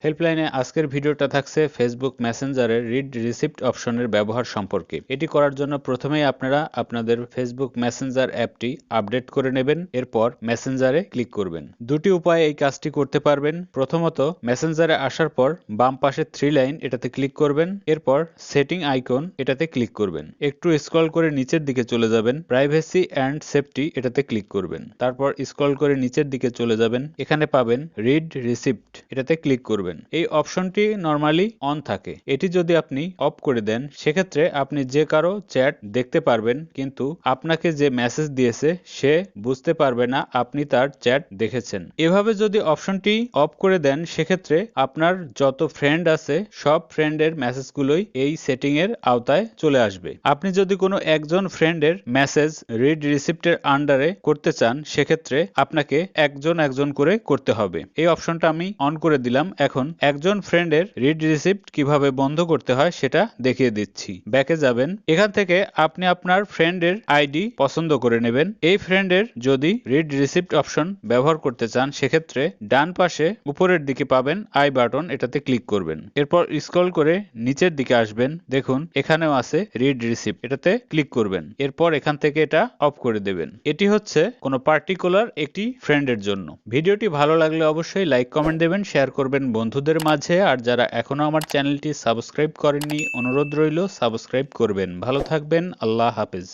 হেল্পলাইনে আজকের ভিডিওটা থাকছে ফেসবুক মেসেঞ্জারের রিড রিসিপ্ট অপশনের ব্যবহার সম্পর্কে। এটি করার জন্য প্রথমেই আপনারা আপনাদের ফেসবুক মেসেঞ্জার অ্যাপটি আপডেট করে নেবেন, এরপর মেসেঞ্জারে ক্লিক করবেন। দুটি উপায়ে এই কাজটি করতে পারবেন। প্রথমত, মেসেঞ্জারে আসার পর বাম পাশে 3 লাইন এটাতে ক্লিক করবেন, এরপর সেটিং আইকন এটাতে ক্লিক করবেন। একটু স্ক্রল করে নিচের দিকে চলে যাবেন, প্রাইভেসি অ্যান্ড সেফটি এটাতে ক্লিক করবেন। তারপর স্ক্রল করে নিচের দিকে চলে যাবেন, এখানে পাবেন রিড রিসিপ্ট, এটাতে ক্লিক করবেন। এই অপশনটি নরমালি অন থাকে। এটি যদি আপনি অফ করে দেন, সেক্ষেত্রে আপনি যে কারো চ্যাট দেখতে পারবেন, কিন্তু আপনাকে যে মেসেজ দিয়েছে সে বুঝতে পারবে না আপনি তার চ্যাট দেখেছেন। এভাবে যদি অপশনটি অফ করে দেন, সেক্ষেত্রে আপনার যত ফ্রেন্ড আছে সব ফ্রেন্ডের মেসেজগুলোই এই সেটিং এর আওতায় চলে আসবে। আপনি যদি কোনো একজন ফ্রেন্ডের মেসেজ রিড রিসিপ্টের আন্ডারে করতে চান, সেক্ষেত্রে আপনাকে একজন করে করতে হবে। এই অপশনটা আমি অন করে দিলাম। এখন একজন ফ্রেন্ডের রিড রিসিপ্ট কিভাবে বন্ধ করতে হয় সেটা দেখিয়ে দিচ্ছি। ব্যাকে যাবেন, এখান থেকে আপনি আপনার ফ্রেন্ডের আইডি পছন্দ করে নেবেন। এই ফ্রেন্ডের যদি রিড রিসিপ্ট অপশন ব্যবহার করতে চান, সেক্ষেত্রে ডান পাশে উপরের দিকে পাবেন আই বাটন, এটাতে ক্লিক করবেন। এরপর স্ক্রল করে নিচের দিকে আসবেন, দেখুন এখানেও আছে রিড রিসিপ্ট, এটাতে ক্লিক করবেন। এরপর এখান থেকে এটা অফ করে দেবেন। এটি হচ্ছে কোনো পার্টিকুলার একটি ফ্রেন্ডের জন্য। ভিডিওটি ভালো লাগলে অবশ্যই লাইক কমেন্ট দেবেন, শেয়ার করবেন বন্ধুদের মাঝে। আর যারা এখনো আমার চ্যানেলটি সাবস্ক্রাইব করেননি, অনুরোধ রইল সাবস্ক্রাইব করবেন। ভালো থাকবেন, আল্লাহ হাফেজ।